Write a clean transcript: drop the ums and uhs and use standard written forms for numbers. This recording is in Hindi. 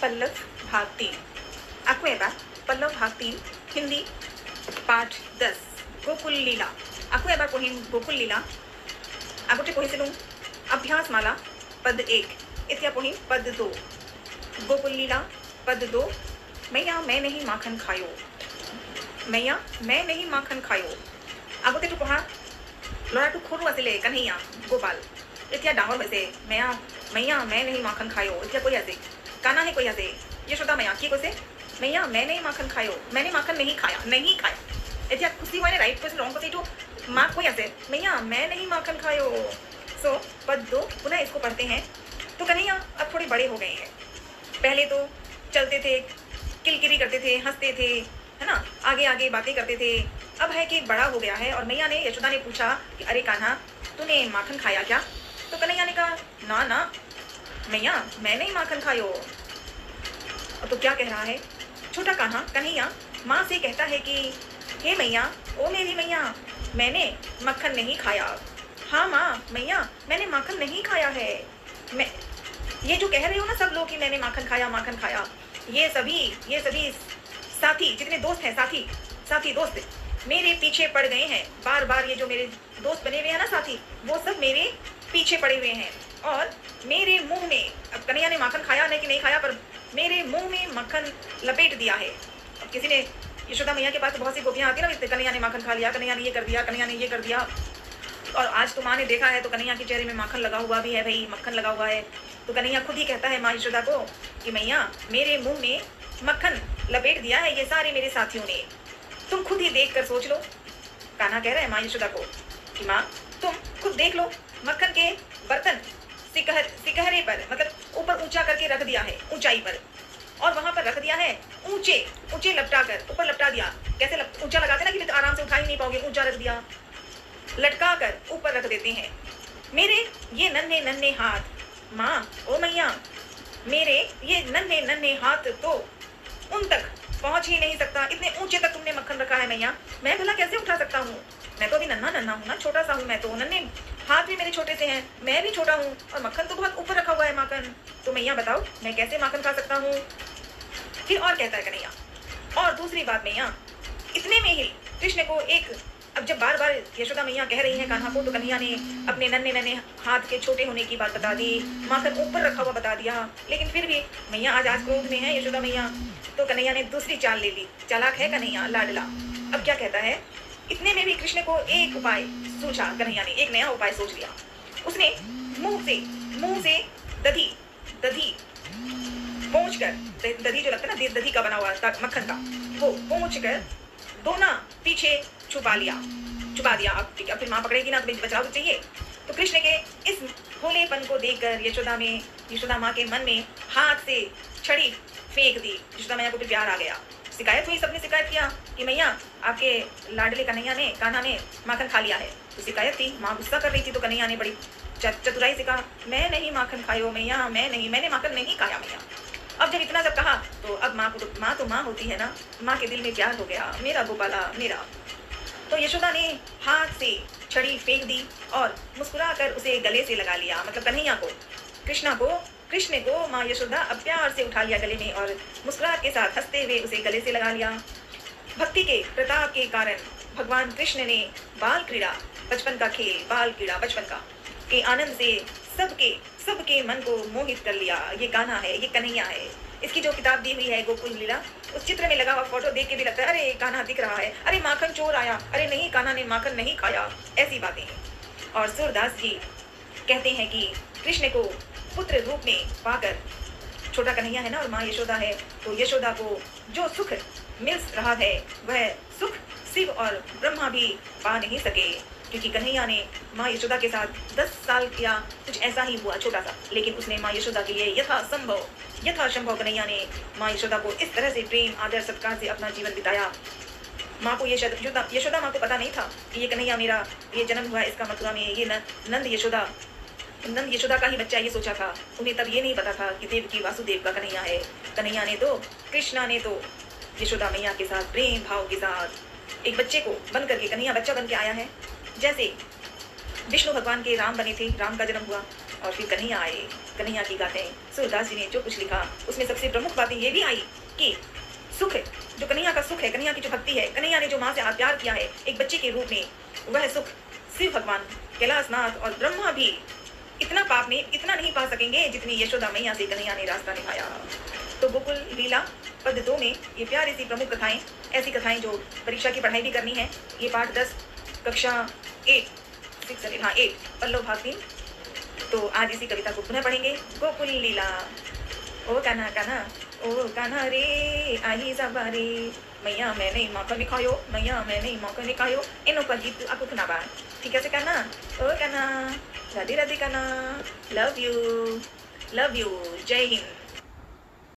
पल्लव भाग 3 आपको एबा पल्लव भाग 3 हिंदी पाठ 10 गोकुल लीला आपको एबा पढ़िम गोकुल लीला आगोटे पढ़िसिलु अभ्यास माला पद 1 इतिया पढ़िम पद 2 गोकुल लीला पद 2 मैया मैं नहीं माखन खायो मैया मैं नहीं माखन खायो आगोटे तो पढ़ा लड़ाटू खोरू आसिले कन्हैया गोपाल इतिया डांगर होइसे मैया मैया मैं नहीं माखन खायो इतिया कोई आसे काना है कोई आसे यशोदा मैया की कोसे मैया मैं नहीं माखन खायो मैंने माखन नहीं खाया इतिया खुशी होने राइट कोसे रॉन्ग कोसे तो मां कोई आसे मैया मैं नहीं माखन खायो सो पद 2 पुनः इसको पढ़ते हैं। तो कन्हैया अब थोड़े बड़े हो गए हैं, पहले तो चलते थे, किलकिरी करते थे, हंसते थे, है ना, आगे आगे बातें करते थे। अब है कि बड़ा हो गया है और मैया ने यशोदा ने पूछा कि अरे कान्हा तूने माखन खाया क्या? तो कन्हैया ने कहा ना ना मैया मैं नहीं माखन खायो। तो क्या कह रहा है छोटा कान्हा कन्हैया माँ से कहता है कि हे मैया ओ मेरी मैया मैंने मक्खन नहीं खाया। हाँ माँ मैया मैंने माखन नहीं खाया है। मैं ये जो कह रहे हो ना सब लोग कि मैंने माखन खाया ये सभी साथी जितने दोस्त हैं साथी दोस्त मेरे पीछे पड़ गए हैं। बार बार ये जो मेरे दोस्त बने हुए हैं ना साथी वो सब मेरे पीछे पड़े हुए हैं और मेरे मुंह में, अब कन्हैया ने माखन खाया नहीं कि नहीं खाया, पर मेरे मुंह में मक्खन लपेट दिया है। अब किसी ने यशोदा मैया के पास तो बहुत सी गोपियां आती है ना, कन्हैया ने माखन खा लिया, कन्हैया ने ये कर दिया, कन्हैया ने ये कर दिया। और आज तो माँ ने देखा है तो कन्हैया के चेहरे में माखन लगा हुआ भी है, भाई मक्खन लगा हुआ है। तो कन्हैया खुद ही कहता है माँ यशोदा को कि मैया मेरे मुंह में मक्खन लपेट दिया है ये सारे मेरे साथियों ने, तुम खुद ही देख कर सोच लो। कान्हा कह रहा है माँ यशोदा को कि माँ तुम खुद देख लो, मक्खन के बर्तन सिकहरे पर मतलब ऊपर ऊंचा करके रख दिया है, ऊंचाई पर, और वहां पर रख दिया है ऊंचे लपटा कर, ऊपर लपटा दिया। कैसे ऊंचा लगाते ना कि तो आराम से उठा ही नहीं पाओगे, ऊंचा रख दिया, लटका कर ऊपर रख देते हैं। मेरे ये नन्हे हाथ माँ ओ मैया मेरे ये नन्हे हाथ तो उन तक पहुंच ही नहीं सकता, इतने ऊंचे तक तुमने मक्खन रखा है मैया, मैं भला कैसे उठा सकता हूँ? मैं तो अभी नन्हा हूँ ना, छोटा सा हूँ मैं तो, नन्हे हाथ भी मेरे छोटे से हैं, मैं भी छोटा हूँ और मक्खन तो बहुत ऊपर रखा हुआ है माखन, तो मैया बताओ मैं कैसे माखन खा सकता हूँ? फिर और कहता है कन्हैया, और दूसरी बात मैया इतने में ही कृष्ण को एक, अब जब बार बार यशोदा मैया कह रही है कान्हा को तो कन्हैया ने अपने नन्हे हाथ के छोटे होने की बात बता दी, माखन ऊपर रखा हुआ बता दिया, लेकिन फिर भी मैया आज क्रोध में है यशोदा मैया, तो कन्हैया ने दूसरी चाल ले ली। चालाक है कन्हैया, लाडला। अब क्या कहता है, इतने में भी कृष्ण को एक उपाय सोचा, कन्हैया ने एक नया उपाय सोच लिया। उसने मुंह से दधी पोंछ कर, दधी जो लगता है ना दधी का बना हुआ मक्खन का, वो पोंछ कर दोना पीछे छुपा दिया। अब ठीक है, फिर माँ पकड़ेगी ना तो बचाव तो चाहिए। तो कृष्ण के इस भोलेपन को देखकर यशोदा माँ के मन में हाथ से छड़ी फेंक दी। यशोदा मैया को भी प्यार आ गया, शिकायत हुई, सबने शिकायत किया कि मैया आपके लाडले कान्हा ने माखन खा लिया है। तो शिकायत थी, माँ गुस्सा कर रही थी, तो कन्हैया ने बड़ी चतुराई से कहा मैं नहीं माखन खायो मैया, मैंने माखन नहीं खाया मैया। अब जब इतना सब कहा तो अब माँ तो माँ होती है ना, माँ के दिल में प्यार हो गया, मेरा गोपाला मेरा। तो यशोदा ने हाथ से छड़ी फेंक दी और मुस्कुरा कर उसे गले से लगा लिया, मतलब कन्हैया को, कृष्ण को माँ यशोदा अब प्यार से उठा लिया गले में और मुस्कुराहट के साथ हंसते हुए उसे गले से लगा लिया। भक्ति के प्रताप के कारण भगवान कृष्ण ने बाल क्रीड़ा बचपन का के आनंद से सबके मन को मोहित कर लिया। ये कान्हा है, ये कन्हैया है। इसकी जो किताब दी हुई है गोकुल लीला, उस चित्र में लगा हुआ फोटो देख के भी लगता है अरे कान्हा दिख रहा है, अरे माखन चोर आया, अरे नहीं कान्हा ने माखन नहीं खाया, ऐसी बातें हैं। और सूरदास जी कहते हैं कि कृष्ण को पुत्र रूप में पाकर, छोटा कन्हैया है ना और माँ यशोदा है, तो यशोदा को जो सुख मिल रहा है वह सुख शिव और ब्रह्मा भी पा नहीं सके, क्योंकि कन्हैया ने माँ यशोदा के साथ 10 साल किया, कुछ ऐसा ही हुआ छोटा सा, लेकिन उसने माँ यशोदा के लिए यथासंभव कन्हैया ने माँ यशोदा को इस तरह से प्रेम आदर सत्कार से अपना जीवन बिताया। माँ को यशोदा माँ को पता नहीं था कि ये कन्हैया मेरा ये जन्म हुआ इसका मथुरा में, ये नंद यशोदा का ही बच्चा, ये सोचा था। उन्हें तब ये नहीं पता था कि देवकी वासुदेव का कन्हैया है। कृष्णा ने तो यशोदा मैया के साथ प्रेम भाव के साथ एक बच्चे को बन करके, कन्हैया बच्चा बन के आया है। जैसे विष्णु भगवान के राम बने थे, राम का जन्म हुआ और फिर कन्हैया आए, कन्हैया की गाथें, सूरदास जी ने जो कुछ लिखा उसमें सबसे प्रमुख बातें ये भी आई कि सुख है, जो कन्हैया का सुख है, कन्हैया की जो भक्ति है, कन्हैया ने जो माँ से प्यार किया है एक बच्चे के रूप में, वह सुख शिव भगवान, कैलाशनाथ और ब्रह्मा भी इतना पाप में इतना नहीं पा सकेंगे जितनी यशोदा मैया से कन्हैया ने रास्ता निभाया। तो गोकुल लीला पद 2 में ये प्यारी सी प्रमुख कथाएं, ऐसी कथाएं जो परीक्षा की पढ़ाई भी करनी है। ये पाठ 10 कक्षा 8 पल्लव भाग 3। तो आज इसी कविता को पुनः पढ़ेंगे। गोकुल लीला। ओ कान्हा कान्हा, ओ कान्हा रे आई जाबा रे, मैया मैंने मौका निखायो, मैया मैंने मौका निखायो। इन ऊपर गीत आपको सुनाबा, ठीक है से कान्हा। ओ कान्हा, राधे राधे कान्हा, लव यू, जय हिंद।